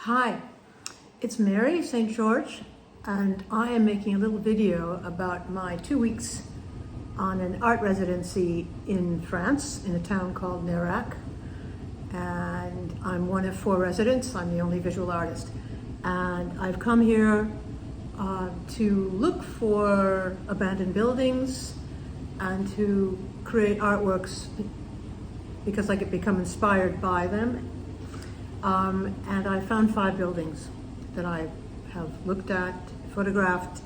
Hi, it's Mary St. George, and I am making a little video about my 2 weeks on an art residency in France in a town called Nérac. And I'm one of 4 residents. I'm the only visual artist. And I've come here to look for abandoned buildings and to create artworks because I could become inspired by them. And I found 5 buildings that I have looked at, photographed,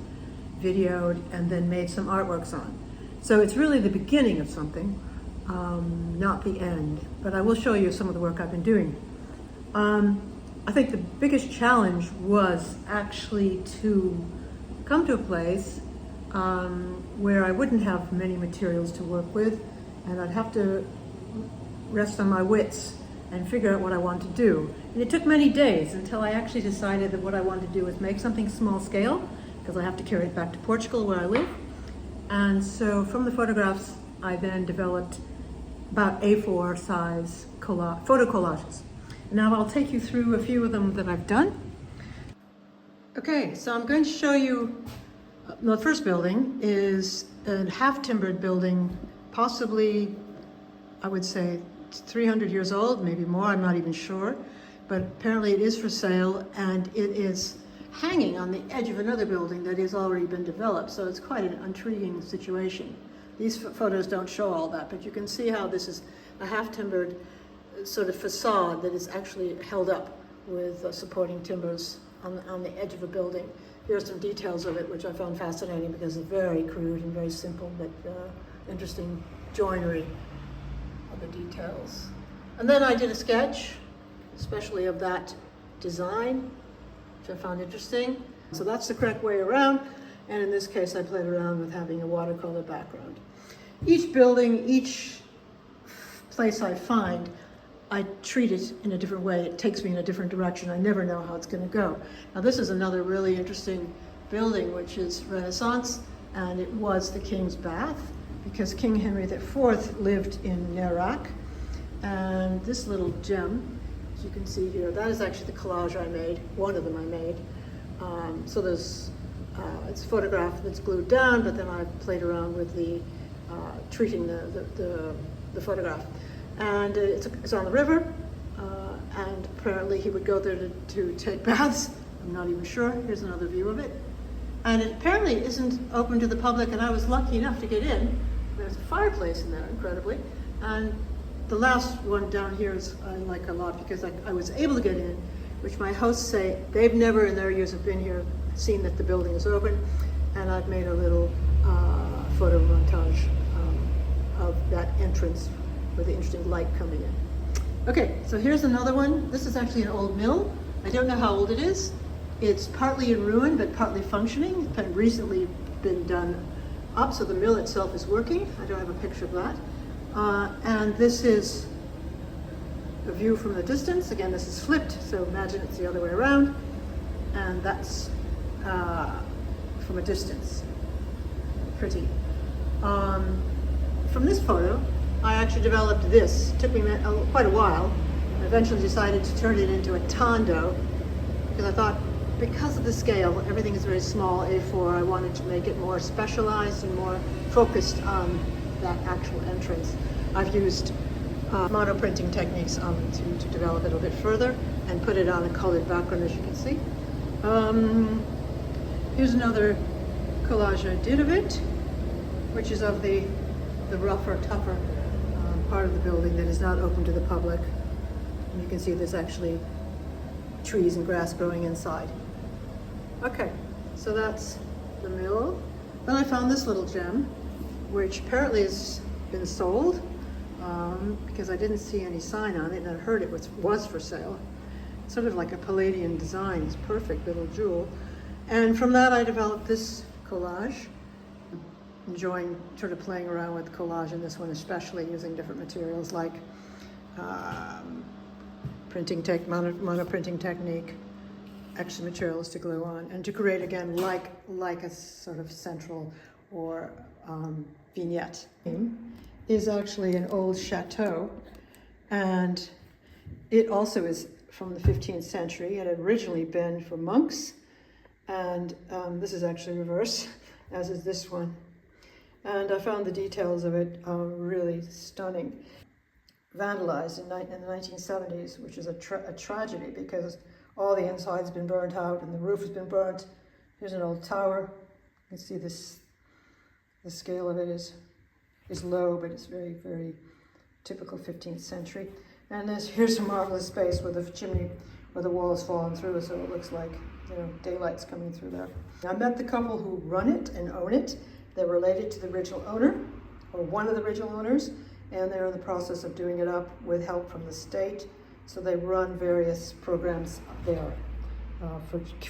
videoed, and then made some artworks on. So it's really the beginning of something, not the end, but I will show you some of the work I've been doing. I think the biggest challenge was actually to come to a place where I wouldn't have many materials to work with, and I'd have to rest on my wits and figure out what I want to do. And it took many days until I actually decided that what I wanted to do was make something small scale, because I have to carry it back to Portugal where I live. And so from the photographs, I then developed about A4 size photo collages. Now I'll take you through a few of them that I've done. Okay, so I'm going to show you, the first building is a half-timbered building, possibly, I would say, 300 years old, maybe more, I'm not even sure, but apparently it is for sale, and it is hanging on the edge of another building that has already been developed, so it's quite an intriguing situation. These photos don't show all that, but you can see how this is a half-timbered sort of facade that is actually held up with supporting timbers on the edge of a building. Here are some details of it, which I found fascinating because it's very crude and very simple, but interesting joinery of the details. And then I did a sketch, especially of that design, which I found interesting. So that's the correct way around, and in this case I played around with having a watercolor background. Each building, each place I find, I treat it in a different way. It takes me in a different direction. I never know how it's going to go. Now this is another really interesting building, which is Renaissance, and it was the King's Bath, because King Henry IV lived in Nérac. And this little gem, as you can see here, that is actually the collage I made, one of them I made. So there's, it's a photograph that's glued down, but then I played around with the treating the photograph. And it's on the river, and apparently he would go there to take baths. I'm not even sure. Here's another view of it. And it apparently isn't open to the public, and I was lucky enough to get in. There's a fireplace in there, incredibly. And the last one down here is I like a lot because I was able to get in, which my hosts say they've never in their years of being here seen that the building is open. And I've made a little photo montage of that entrance with the interesting light coming in. Okay, so here's another one. This is actually an old mill. I don't know how old it is. It's partly in ruin, but partly functioning. It's been recently been done up, so the mill itself is working. I don't have a picture of that. And this is a view from the distance. Again, this is flipped, so imagine it's the other way around. And that's from a distance. Pretty. From this photo, I actually developed this. It took me quite a while. I eventually decided to turn it into a tondo because I thought, because of the scale, everything is very small, A4, I wanted to make it more specialized and more focused on that actual entrance. I've used monoprinting techniques to develop it a bit further and put it on a colored background, as you can see. Here's another collage I did of it, which is of the rougher, tougher part of the building that is not open to the public. And you can see there's actually trees and grass growing inside. Okay, so that's the mill. Then I found this little gem, which apparently has been sold because I didn't see any sign on it, and I heard it was for sale. Sort of like a Palladian design. It's a perfect little jewel. And from that I developed this collage, enjoying sort of playing around with collage in this one, especially using different materials like monoprinting technique, extra materials to glue on, and to create again like a sort of central or vignette. Is actually an old chateau, and it also is from the 15th century. It had originally been for monks, and this is actually reverse, as is this one. And I found the details of it really stunning. Vandalized in the 1970s, which is a tragedy because all the inside's been burnt out and the roof has been burnt. Here's an old tower. You can see this. The scale of it is low, but it's very, very typical 15th century. And here's a marvelous space where the chimney, where the wall has fallen through, so it looks like, you know, daylight's coming through there. I met the couple who run it and own it. They're related to the original owner, or one of the original owners, and they're in the process of doing it up with help from the state. So they run various programs up there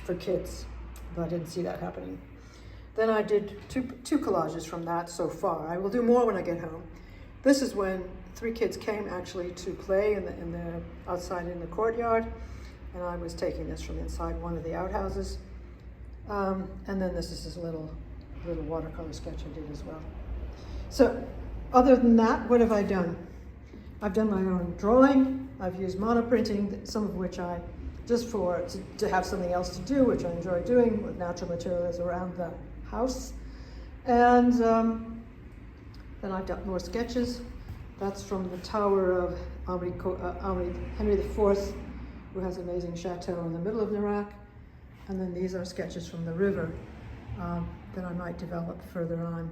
for kids, but I didn't see that happening. Then I did two collages from that so far. I will do more when I get home. This is when 3 kids came actually to play in the outside in the courtyard, and I was taking this from inside one of the outhouses. And then this is this little watercolor sketch I did as well. So other than that, what have I done? I've done my own drawing. I've used monoprinting, some of which I, just to have something else to do, which I enjoy doing with natural materials around the house. And then I've done more sketches. That's from the tower of Henry IV, who has an amazing chateau in the middle of Nérac. And then these are sketches from the river that I might develop further on.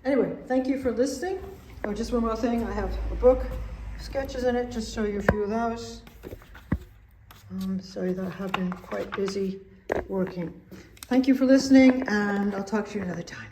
Anyway, thank you for listening. Oh, just one more thing. I have a book, sketches in it, just show you a few of those. Sorry that I have been quite busy working. Thank you for listening, and I'll talk to you another time.